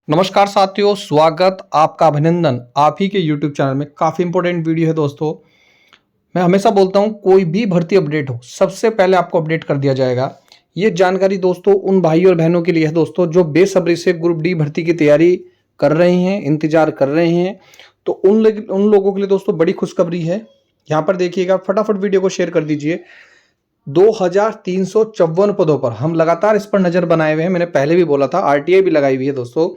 नमस्कार साथियों, स्वागत आपका अभिनंदन आप ही के YouTube चैनल में। काफ़ी इंपॉर्टेंट वीडियो है दोस्तों। मैं हमेशा बोलता हूँ कोई भी भर्ती अपडेट हो सबसे पहले आपको अपडेट कर दिया जाएगा। ये जानकारी दोस्तों उन भाई और बहनों के लिए है दोस्तों जो बेसब्री से ग्रुप डी भर्ती की तैयारी कर रहे हैं, इंतजार कर रहे हैं। तो उन लोगों के लिए दोस्तों बड़ी खुशखबरी है। यहाँ पर देखिएगा, फटाफट वीडियो को शेयर कर दीजिए। 2354 पदों पर हम लगातार इस पर नजर बनाए हुए हैं। मैंने पहले भी बोला था, आरटीआई भी लगाई हुई है दोस्तों।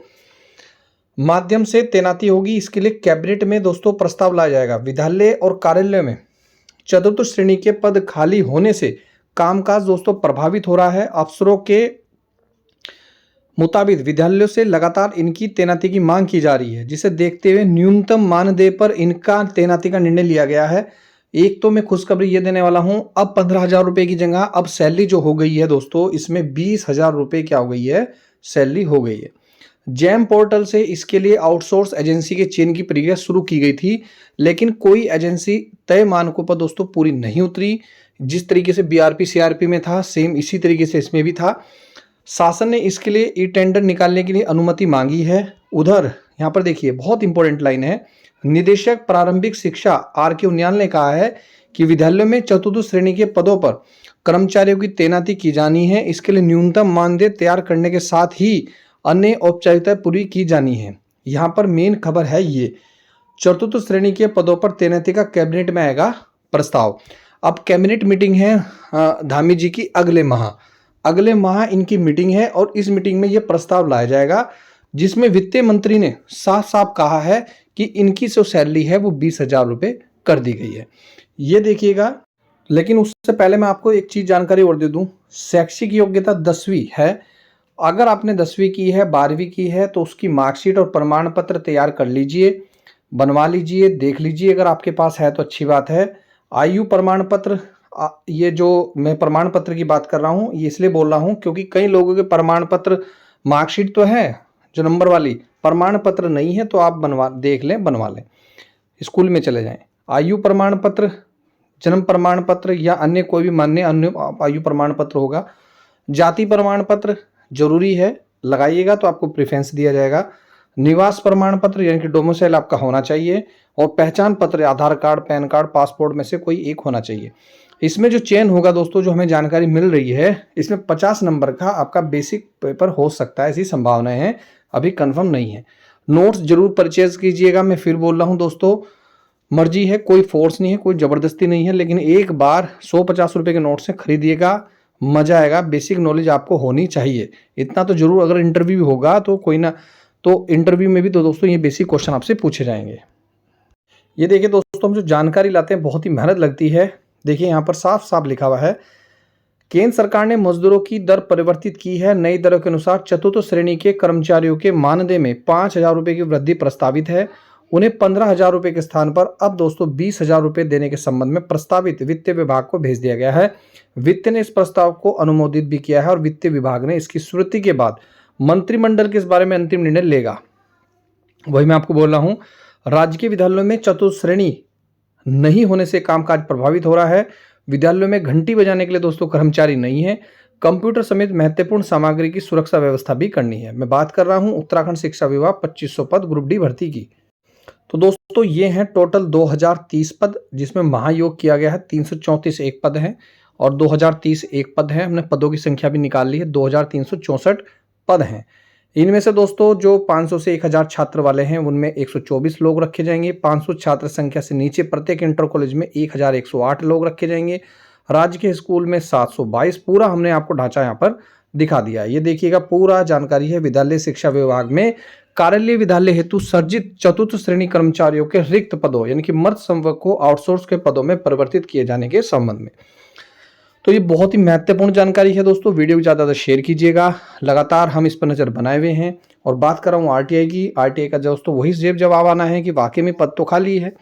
माध्यम से तैनाती होगी, इसके लिए कैबिनेट में दोस्तों प्रस्ताव लाया जाएगा। विद्यालय और कार्यालय में चतुर्थ श्रेणी के पद खाली होने से कामकाज दोस्तों प्रभावित हो रहा है। अफसरों के मुताबिक विद्यालयों से लगातार इनकी तैनाती की मांग की जा रही है, जिसे देखते हुए न्यूनतम मानदेय पर इनका तैनाती का निर्णय लिया गया है। एक तो मैं खुशखबरी ये देने वाला हूं, अब 15,000 रुपए की जगह अब सैलरी जो हो गई है दोस्तों, इसमें 20,000 रुपए क्या हो गई है, सैलरी हो गई है। जैम पोर्टल से इसके लिए आउटसोर्स एजेंसी के चयन की प्रक्रिया शुरू की गई थी, लेकिन कोई एजेंसी तय मानकों पर दोस्तों पूरी नहीं उतरी। जिस तरीके से बीआरपी सीआरपी में था, सेम इसी तरीके से इसमें भी था। शासन ने इसके लिए ई टेंडर निकालने के लिए अनुमति मांगी है। उधर यहाँ पर देखिए, बहुत इंपॉर्टेंट लाइन है। निदेशक प्रारंभिक शिक्षा आर के उनियाल ने कहा है कि विद्यालयों में चतुर्थ श्रेणी के पदों पर कर्मचारियों की तैनाती की जानी है। इसके लिए न्यूनतम मानदेय तैयार करने के साथ ही अन्य औपचारिकताएं पूरी की जानी है। यहाँ पर मेन खबर है ये, चतुर्थ श्रेणी के पदों पर तैनाती का कैबिनेट में आएगा प्रस्ताव। अब कैबिनेट मीटिंग है धामी जी की अगले माह इनकी मीटिंग है और इस मीटिंग में ये प्रस्ताव लाया जाएगा, जिसमें वित्त मंत्री ने साफ साफ कहा है कि इनकी जो सैलरी है वो 20,000 रुपये कर दी गई है। ये देखिएगा। लेकिन उससे पहले मैं आपको एक चीज जानकारी और दे दूं, शैक्षिक योग्यता 10वीं है। अगर आपने 10वीं की है, 12वीं की है, तो उसकी मार्कशीट और प्रमाण पत्र तैयार कर लीजिए, बनवा लीजिए, देख लीजिए। अगर आपके पास है तो अच्छी बात है। आयु प्रमाण पत्र, ये जो मैं प्रमाण पत्र की बात कर रहा हूँ, ये इसलिए बोल रहा हूँ क्योंकि कई लोगों के प्रमाण पत्र, मार्कशीट तो है जो नंबर वाली, प्रमाण पत्र नहीं है, तो आप देख लें, बनवा लें, स्कूल में चले जाएं। आयु प्रमाण पत्र, जन्म प्रमाण पत्र या अन्य कोई भी मान्य अन्य आयु प्रमाण पत्र होगा। जाति प्रमाण पत्र जरूरी है, लगाइएगा तो आपको प्रेफरेंस दिया जाएगा। निवास प्रमाण पत्र यानी कि डोमिसाइल आपका होना चाहिए, और पहचान पत्र आधार कार्ड, पैन कार्ड, पासपोर्ट में से कोई एक होना चाहिए। इसमें जो चयन होगा दोस्तों, जो हमें जानकारी मिल रही है, इसमें 50 नंबर का आपका बेसिक पेपर हो सकता है, ऐसी संभावनाएं हैं, अभी कंफर्म नहीं है। नोट्स जरूर परचेज कीजिएगा। मैं फिर बोल रहा हूँ दोस्तों, मर्जी है, कोई फोर्स नहीं है, कोई जबरदस्ती नहीं है, लेकिन एक बार 150 रुपए के नोट से खरीदिएगा, मजा आएगा। बेसिक नॉलेज आपको होनी चाहिए, इतना तो जरूर। अगर इंटरव्यू भी होगा तो कोई ना, तो इंटरव्यू में भी तो दोस्तों ये बेसिक क्वेश्चन आपसे पूछे जाएंगे। ये देखिए दोस्तों, हम जो जानकारी लाते हैं बहुत ही मेहनत लगती है। देखिए यहाँ पर साफ साफ लिखा हुआ है, केंद्र सरकार ने मजदूरों की दर परिवर्तित की है। नई दरों के अनुसार चतुर्थ श्रेणी के कर्मचारियों के मानदेय में 5,000 रुपये की वृद्धि प्रस्तावित है। उन्हें 15,000 रुपये के स्थान पर अब दोस्तों 20,000 रुपये देने के संबंध में प्रस्तावित वित्त विभाग को भेज दिया गया है। वित्त ने इस प्रस्ताव को अनुमोदित भी किया है और वित्त विभाग ने इसकी स्वीकृति के बाद मंत्रिमंडल के इस बारे में अंतिम निर्णय लेगा। वही मैं आपको बोल रहा हूँ, राज्य के विद्यालयों में चतुर्थ श्रेणी नहीं होने से कामकाज प्रभावित हो रहा है। विद्यालयों में घंटी बजाने के लिए दोस्तों कर्मचारी नहीं है। कंप्यूटर समेत महत्वपूर्ण सामग्री की सुरक्षा व्यवस्था भी करनी है। मैं बात कर रहा हूं उत्तराखंड शिक्षा विभाग 2500 पद ग्रुप डी भर्ती की। तो दोस्तों ये हैं टोटल 2030 पद, जिसमें महायोग किया गया है 334 एक पद हैं और 2030 एक पद है। हमने पदों की संख्या भी निकाल ली है, 2364 पद हैं। इनमें से दोस्तों जो 500 से 1000 छात्र वाले हैं उनमें 124 लोग रखे जाएंगे। 500 छात्र संख्या से नीचे प्रत्येक इंटर कॉलेज में 1108 लोग रखे जाएंगे। राज्य के स्कूल में 722। पूरा हमने आपको ढांचा यहाँ पर दिखा दिया है। ये देखिएगा, पूरा जानकारी है। विद्यालय शिक्षा विभाग में कार्यालय विद्यालय हेतु सर्जित चतुर्थ श्रेणी कर्मचारियों के रिक्त पदों यानी कि मर्द संवर्ग को आउटसोर्स के पदों में परिवर्तित किए जाने के संबंध में। तो ये बहुत ही महत्वपूर्ण जानकारी है दोस्तों। वीडियो को ज़्यादा शेयर कीजिएगा। लगातार हम इस पर नज़र बनाए हुए हैं। और बात कर रहा हूँ आरटीआई की। आरटीआई का दोस्तों वही जवाब आना है कि वाकई में पद तो खाली है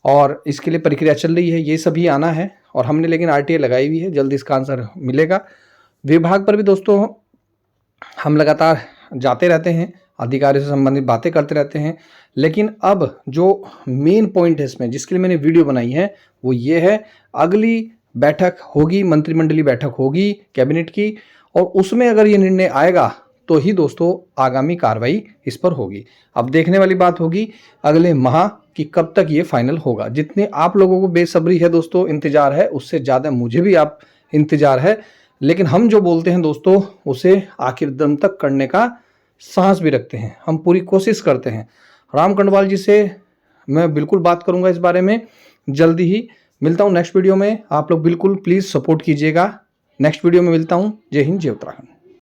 और इसके लिए प्रक्रिया चल रही है, ये सभी आना है। और हमने लेकिन आरटीआई लगाई हुई है, जल्दी इसका आंसर मिलेगा। विभाग पर भी दोस्तों हम लगातार जाते रहते हैं, अधिकारियों से संबंधित बातें करते रहते हैं। लेकिन अब जो मेन पॉइंट है इसमें, जिसके लिए मैंने वीडियो बनाई है, वो ये है, अगली बैठक होगी, मंत्रिमंडलीय बैठक होगी कैबिनेट की, और उसमें अगर ये निर्णय आएगा तो ही दोस्तों आगामी कार्रवाई इस पर होगी। अब देखने वाली बात होगी अगले माह कि कब तक ये फाइनल होगा। जितने आप लोगों को बेसब्री है दोस्तों, इंतजार है, उससे ज़्यादा मुझे भी आप इंतजार है। लेकिन हम जो बोलते हैं दोस्तों उसे आखिर दम तक करने का साहस भी रखते हैं, हम पूरी कोशिश करते हैं। राम कंडवाल जी से मैं बिल्कुल बात करूंगा इस बारे में जल्दी ही। मिलता हूं नेक्स्ट वीडियो में, आप लोग बिल्कुल प्लीज़ सपोर्ट कीजिएगा। नेक्स्ट वीडियो में मिलता हूं। जय हिंद, जय उत्तराखंड।